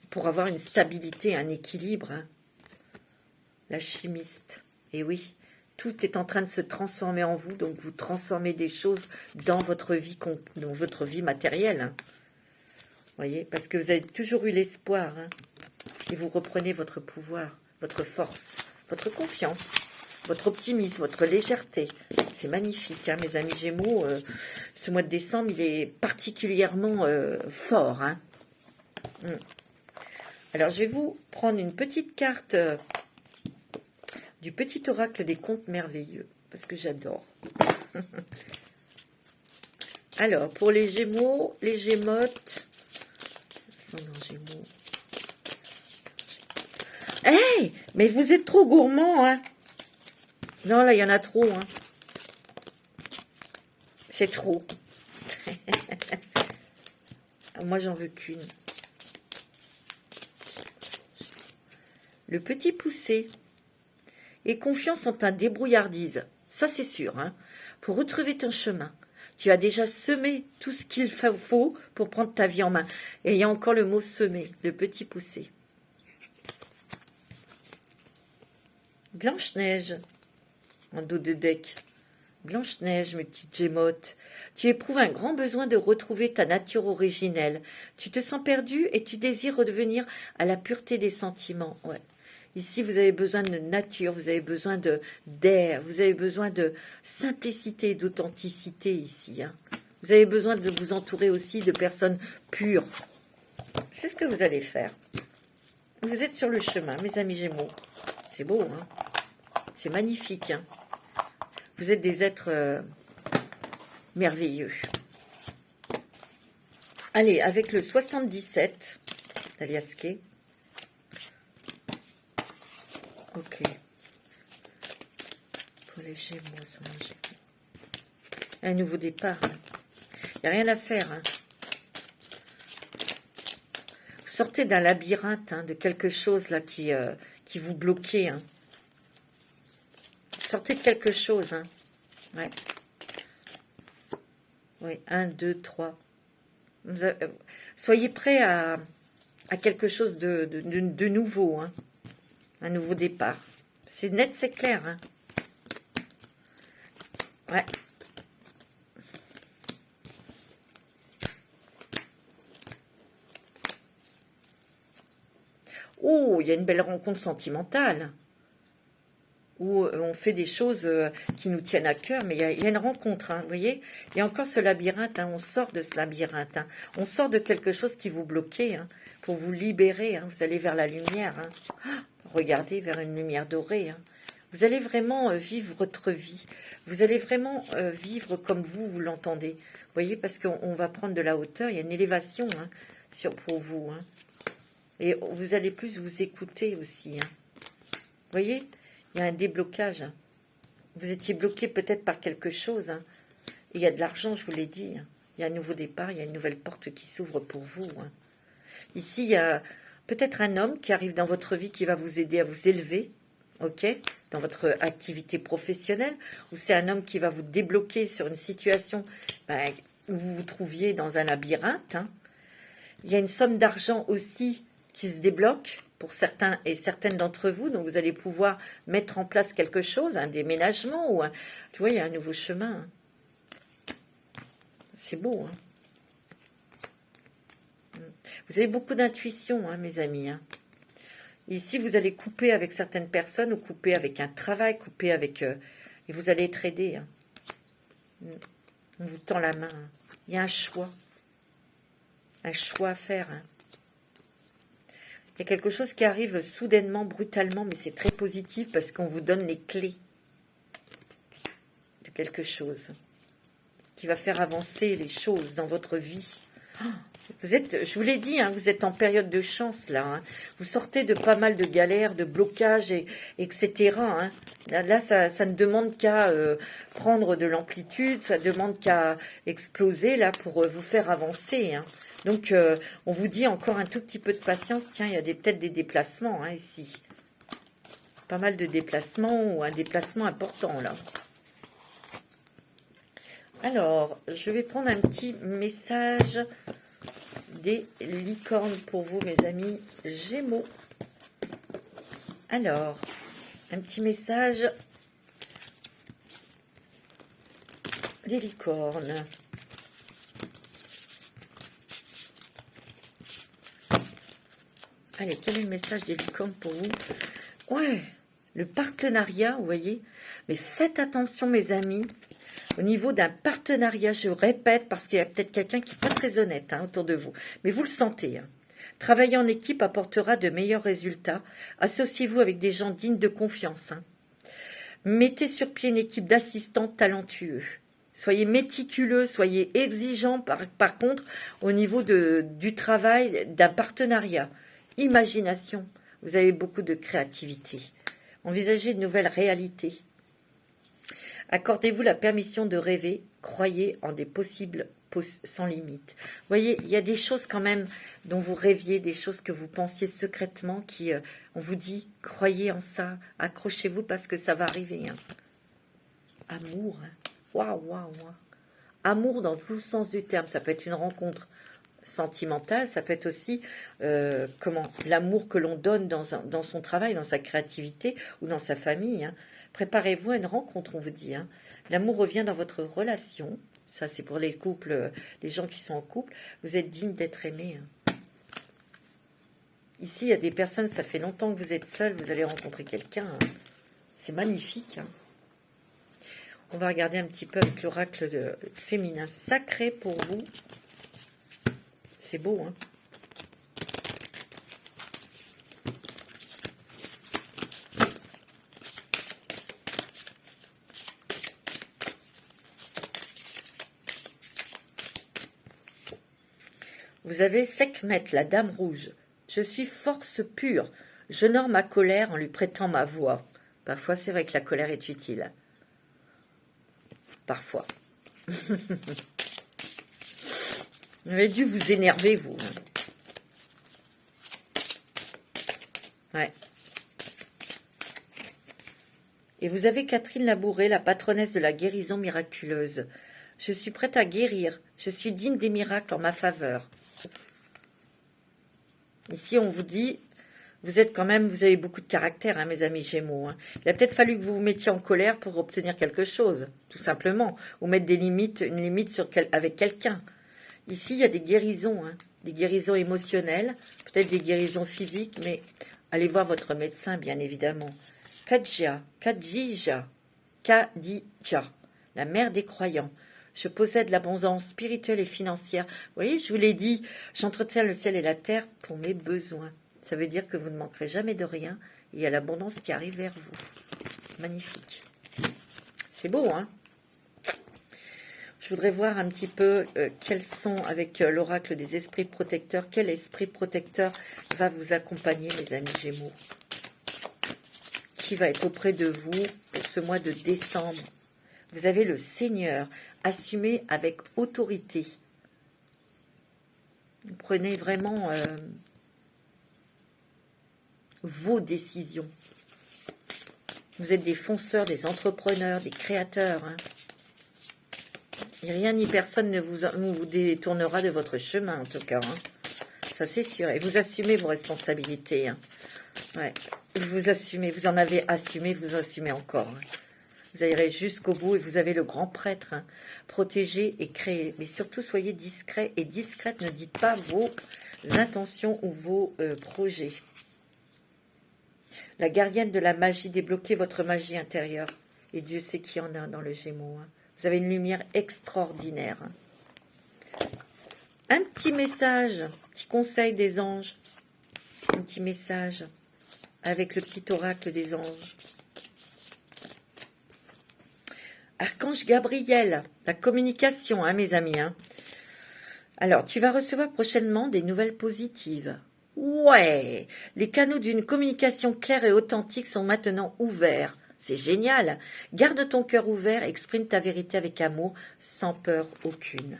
pour avoir une stabilité, un équilibre. Hein. La chimiste, et oui, tout est en train de se transformer en vous, donc vous transformez des choses dans votre vie matérielle. Hein. Vous voyez, parce que vous avez toujours eu l'espoir, hein, et vous reprenez votre pouvoir. Votre force, votre confiance, votre optimisme, votre légèreté. C'est magnifique, hein, mes amis Gémeaux. Ce mois de décembre, il est particulièrement fort. Hein. Alors, je vais vous prendre une petite carte du petit oracle des contes merveilleux, parce que j'adore. Alors, pour les Gémeaux, les Gémotes... Gémeaux... Hey, mais vous êtes trop gourmand, hein. Non, là, il y en a trop, hein. C'est trop. Moi, j'en veux qu'une. Le petit poussé. Et confiance en ta débrouillardise. Ça, c'est sûr, hein. Pour retrouver ton chemin. Tu as déjà semé tout ce qu'il faut pour prendre ta vie en main. Et il y a encore le mot semer, le petit poussé. Blanche-Neige, en dos de deck. Blanche-Neige, mes petites Gémotes, tu éprouves un grand besoin de retrouver ta nature originelle. Tu te sens perdue et tu désires redevenir à la pureté des sentiments. Ouais. Ici, vous avez besoin de nature, vous avez besoin d'air, vous avez besoin de simplicité et d'authenticité ici. Hein. Vous avez besoin de vous entourer aussi de personnes pures. C'est ce que vous allez faire. Vous êtes sur le chemin, mes amis Gémeaux. C'est beau, hein? C'est magnifique, hein? Vous êtes des êtres merveilleux. Allez, avec le 77 d'Aliasquet. Ok. Pour les Gémeaux, un nouveau départ. Il n'y a rien à faire. Hein. Vous sortez d'un labyrinthe, hein, de quelque chose là qui vous bloquait. Hein. Vous sortez de quelque chose. Hein. Ouais. Oui, 1, 2, 3. Soyez prêts à quelque chose de nouveau. Hein. Un nouveau départ. C'est net, c'est clair. Hein. Ouais. Oh, il y a une belle rencontre sentimentale. Où on fait des choses qui nous tiennent à cœur, mais il y a une rencontre, hein, vous voyez. Il y a encore ce labyrinthe, hein, on sort de ce labyrinthe. Hein, on sort de quelque chose qui vous bloquait, hein, pour vous libérer. Hein, vous allez vers la lumière. Hein. Regardez vers une lumière dorée. Hein. Vous allez vraiment vivre votre vie. Vous allez vraiment vivre comme vous l'entendez. Vous voyez, parce qu'on va prendre de la hauteur. Il y a une élévation, hein, pour vous. Hein. Et vous allez plus vous écouter aussi. Hein. Vous voyez, il y a un déblocage. Hein. Vous étiez bloqué peut-être par quelque chose. Hein. Et il y a de l'argent, je vous l'ai dit. Hein. Il y a un nouveau départ, il y a une nouvelle porte qui s'ouvre pour vous. Hein. Ici, il y a peut-être un homme qui arrive dans votre vie qui va vous aider à vous élever. Ok, dans votre activité professionnelle, ou c'est un homme qui va vous débloquer sur une situation où vous vous trouviez dans un labyrinthe. Hein. Il y a une somme d'argent aussi qui se débloque pour certains et certaines d'entre vous, donc vous allez pouvoir mettre en place quelque chose, un déménagement, ou tu vois, il y a un nouveau chemin. Hein. C'est beau. Hein. Vous avez beaucoup d'intuition, hein, mes amis. Hein. Ici, vous allez couper avec certaines personnes, ou couper avec un travail, couper avec... et vous allez être aidé. Hein. On vous tend la main. Hein. Il y a un choix. Un choix à faire. Hein. Il y a quelque chose qui arrive soudainement, brutalement, mais c'est très positif parce qu'on vous donne les clés de quelque chose qui va faire avancer les choses dans votre vie. Vous êtes, je vous l'ai dit, hein, vous êtes en période de chance là. Hein. Vous sortez de pas mal de galères, de blocages, etc. Hein. Là, ça ne demande qu'à prendre de l'amplitude, ça demande qu'à exploser là pour vous faire avancer. Hein. Donc, on vous dit encore un tout petit peu de patience. Tiens, il y a peut-être des déplacements hein, ici. Pas mal de déplacements ou un déplacement important là. Alors, je vais prendre un petit message des licornes pour vous, mes amis Gémeaux. Alors, un petit message des licornes. Allez, quel est le message des licornes pour vous? Ouais, le partenariat, vous voyez. Mais faites attention, mes amis. Au niveau d'un partenariat, je répète, parce qu'il y a peut-être quelqu'un qui n'est pas très honnête hein, autour de vous. Mais vous le sentez. Hein. Travailler en équipe apportera de meilleurs résultats. Associez-vous avec des gens dignes de confiance. Hein. Mettez sur pied une équipe d'assistants talentueux. Soyez méticuleux, soyez exigeants par contre au niveau du travail, d'un partenariat. Imagination, vous avez beaucoup de créativité. Envisagez de nouvelles réalités. Accordez-vous la permission de rêver, croyez en des possibles sans limite. Vous voyez, il y a des choses quand même dont vous rêviez, des choses que vous pensiez secrètement, qui, on vous dit, croyez en ça, accrochez-vous parce que ça va arriver. Hein. Amour, hein. Waouh, waouh, waouh. Amour dans tout le sens du terme, ça peut être une rencontre sentimentale, ça peut être aussi l'amour que l'on donne dans son travail, dans sa créativité ou dans sa famille. Hein. Préparez-vous à une rencontre, on vous dit. Hein. L'amour revient dans votre relation. Ça, c'est pour les couples, les gens qui sont en couple. Vous êtes digne d'être aimé. Hein. Ici, il y a des personnes, ça fait longtemps que vous êtes seul, vous allez rencontrer quelqu'un. Hein. C'est magnifique. Hein. On va regarder un petit peu avec l'oracle féminin sacré pour vous. C'est beau, hein? Vous avez Sekhmet, la dame rouge. Je suis force pure. J'honore ma colère en lui prêtant ma voix. Parfois, c'est vrai que la colère est utile. Parfois. Vous avez dû vous énerver, vous. Ouais. Et vous avez Catherine Labouré, la patronnesse de la guérison miraculeuse. Je suis prête à guérir. Je suis digne des miracles en ma faveur. Ici, on vous dit, vous êtes quand même, vous avez beaucoup de caractère, hein, mes amis Gémeaux. Hein. Il a peut-être fallu que vous vous mettiez en colère pour obtenir quelque chose, tout simplement, ou mettre des limites, une limite avec quelqu'un. Ici, il y a des guérisons, hein, des guérisons émotionnelles, peut-être des guérisons physiques, mais allez voir votre médecin, bien évidemment. Kadja, Kadjija, Kadija, la mère des croyants. Je possède l'abondance spirituelle et financière. Vous voyez, je vous l'ai dit, j'entretiens le ciel et la terre pour mes besoins. Ça veut dire que vous ne manquerez jamais de rien. Et il y a l'abondance qui arrive vers vous. Magnifique. C'est beau, hein? Je voudrais voir un petit peu quels sont, avec l'oracle des esprits protecteurs, quel esprit protecteur va vous accompagner, mes amis Gémeaux? Qui va être auprès de vous pour ce mois de décembre? Vous avez le Seigneur. Assumez avec autorité. Vous prenez vraiment vos décisions. Vous êtes des fonceurs, des entrepreneurs, des créateurs. Hein. Et rien ni personne ne vous détournera de votre chemin, en tout cas. Hein. Ça, c'est sûr. Et vous assumez vos responsabilités. Hein. Ouais. Vous assumez, vous en avez assumé, vous assumez encore. Hein. Vous irez jusqu'au bout et vous avez le grand prêtre. Hein. Protégez et créez. Mais surtout, soyez discret et discrète. Ne dites pas vos intentions ou vos projets. La gardienne de la magie, débloquez votre magie intérieure. Et Dieu sait qu'il y en a dans le Gémeaux. Hein. Vous avez une lumière extraordinaire. Hein. Un petit message, un petit conseil des anges. Un petit message avec le petit oracle des anges. Archange Gabriel, la communication, hein, mes amis. Hein. Alors, tu vas recevoir prochainement des nouvelles positives. Ouais, les canaux d'une communication claire et authentique sont maintenant ouverts. C'est génial. Garde ton cœur ouvert, exprime ta vérité avec amour, sans peur aucune.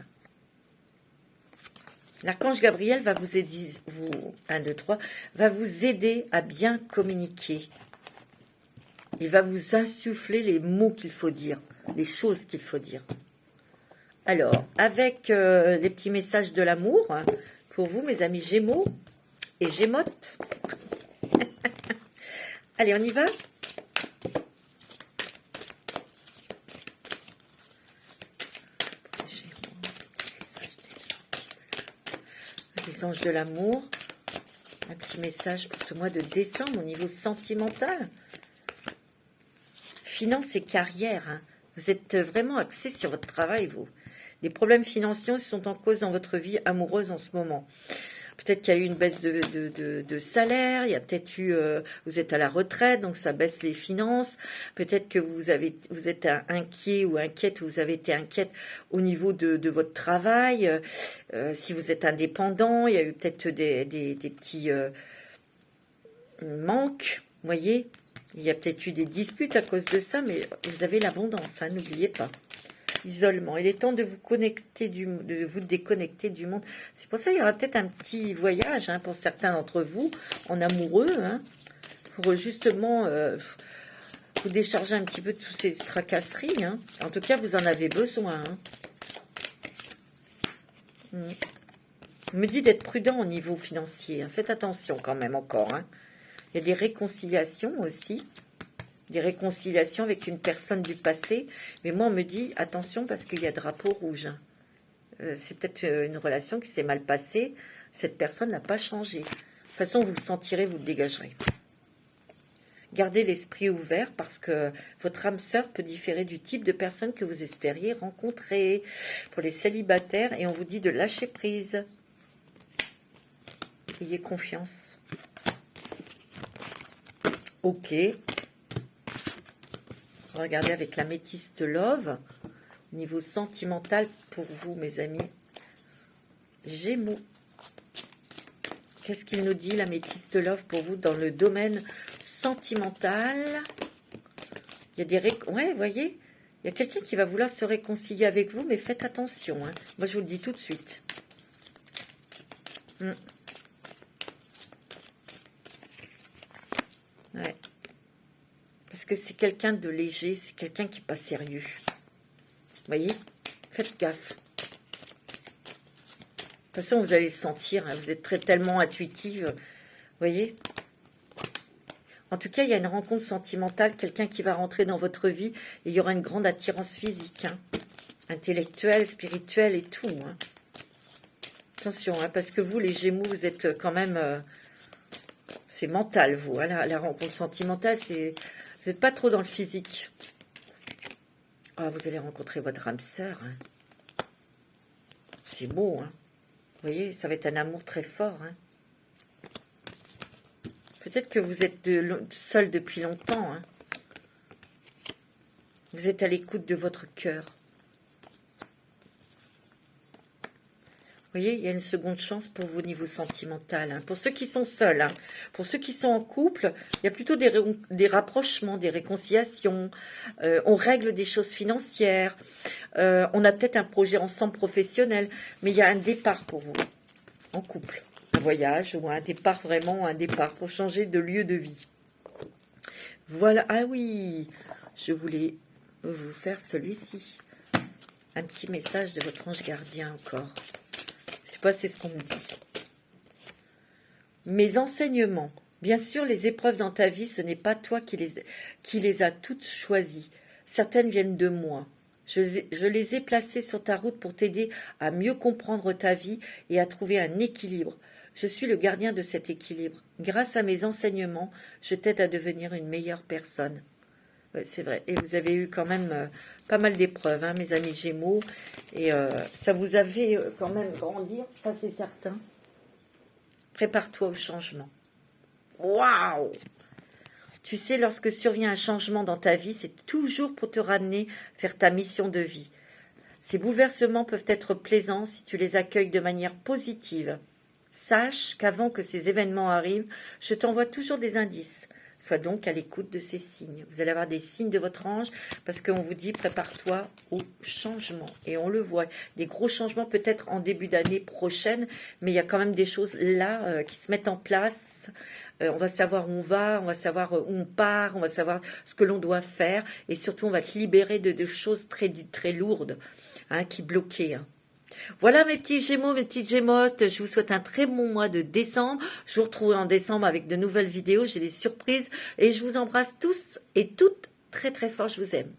L'archange Gabriel va vous aider, va vous aider à bien communiquer. Il va vous insuffler les mots qu'il faut dire, les choses qu'il faut dire. Alors, avec les petits messages de l'amour, hein, pour vous, mes amis Gémeaux et Gémotes. Allez, on y va? Les anges de l'amour. Un petit message pour ce mois de décembre au niveau sentimental. Finances et carrière. Hein. Vous êtes vraiment axé sur votre travail, vous. Les problèmes financiers sont en cause dans votre vie amoureuse en ce moment. Peut-être qu'il y a eu une baisse de salaire, il y a peut-être eu, vous êtes à la retraite, donc ça baisse les finances. Peut-être que vous êtes inquiet ou inquiète, vous avez été inquiète au niveau de votre travail. Si vous êtes indépendant, il y a eu peut-être des petits manques, vous voyez. Il y a peut-être eu des disputes à cause de ça, mais vous avez l'abondance, hein, n'oubliez pas. Isolement. Il est temps de vous déconnecter du monde. C'est pour ça qu'il y aura peut-être un petit voyage, hein, pour certains d'entre vous, en amoureux, hein, pour justement vous décharger un petit peu de toutes ces tracasseries. Hein. En tout cas, vous en avez besoin. Hein. Je me dis d'être prudent au niveau financier. Hein. Faites attention quand même encore. Hein. Il y a des réconciliations aussi. Des réconciliations avec une personne du passé. Mais moi, on me dit, attention, parce qu'il y a drapeau rouge. C'est peut-être une relation qui s'est mal passée. Cette personne n'a pas changé. De toute façon, vous le sentirez, vous le dégagerez. Gardez l'esprit ouvert parce que votre âme sœur peut différer du type de personne que vous espériez rencontrer. Pour les célibataires, et on vous dit de lâcher prise. Ayez confiance. Ok. On va regarder avec l'améthyste love. Niveau sentimental pour vous, mes amis. Gémeaux. Qu'est-ce qu'il nous dit, l'améthyste love, pour vous dans le domaine sentimental? Il y a des... Ouais, vous voyez, il y a quelqu'un qui va vouloir se réconcilier avec vous, mais faites attention. Hein. Moi, je vous le dis tout de suite. Ouais. Parce que c'est quelqu'un de léger, c'est quelqu'un qui n'est pas sérieux. Vous voyez? Faites gaffe. De toute façon, vous allez sentir, hein, vous êtes tellement intuitive, vous voyez. En tout cas, il y a une rencontre sentimentale, quelqu'un qui va rentrer dans votre vie, et il y aura une grande attirance physique, hein, intellectuelle, spirituelle et tout. Hein. Attention, hein, parce que vous, les Gémeaux, vous êtes quand même... c'est mental, vous. Hein, la rencontre sentimentale, vous n'êtes pas trop dans le physique. Ah, vous allez rencontrer votre âme sœur. Hein. C'est beau, hein. Vous voyez, ça va être un amour très fort. Hein. Peut-être que vous êtes seul depuis longtemps. Hein. Vous êtes à l'écoute de votre cœur. Vous voyez, il y a une seconde chance pour vous au niveau sentimental. Hein. Pour ceux qui sont seuls, hein. Pour ceux qui sont en couple, il y a plutôt des rapprochements, des réconciliations. On règle des choses financières. On a peut-être un projet ensemble professionnel. Mais il y a un départ pour vous, en couple. Un voyage ou un départ, vraiment un départ pour changer de lieu de vie. Voilà. Ah oui, je voulais vous faire celui-ci. Un petit message de votre ange gardien encore. Je sais pas, c'est ce qu'on me dit. Mes enseignements. Bien sûr, les épreuves dans ta vie, ce n'est pas toi qui les as toutes choisies. Certaines viennent de moi. Je les ai placées sur ta route pour t'aider à mieux comprendre ta vie et à trouver un équilibre. Je suis le gardien de cet équilibre. Grâce à mes enseignements, je t'aide à devenir une meilleure personne. Ouais, c'est vrai. Et vous avez eu quand même pas mal d'épreuves, hein, mes amis Gémeaux. Et ça vous a fait quand même grandir, ça c'est certain. Prépare-toi au changement. Waouh! Tu sais, lorsque survient un changement dans ta vie, c'est toujours pour te ramener vers ta mission de vie. Ces bouleversements peuvent être plaisants si tu les accueilles de manière positive. Sache qu'avant que ces événements arrivent, je t'envoie toujours des indices. Sois donc à l'écoute de ces signes. Vous allez avoir des signes de votre ange parce qu'on vous dit prépare-toi au changement. Et on le voit, des gros changements peut-être en début d'année prochaine, mais il y a quand même des choses là qui se mettent en place. On va savoir où on va savoir où on part, on va savoir ce que l'on doit faire et surtout on va être libéré de choses très lourdes hein, qui bloquaient. Hein. Voilà mes petits Gémeaux, mes petites Gémottes, je vous souhaite un très bon mois de décembre. Je vous retrouve en décembre avec de nouvelles vidéos, j'ai des surprises et je vous embrasse tous et toutes très fort, je vous aime.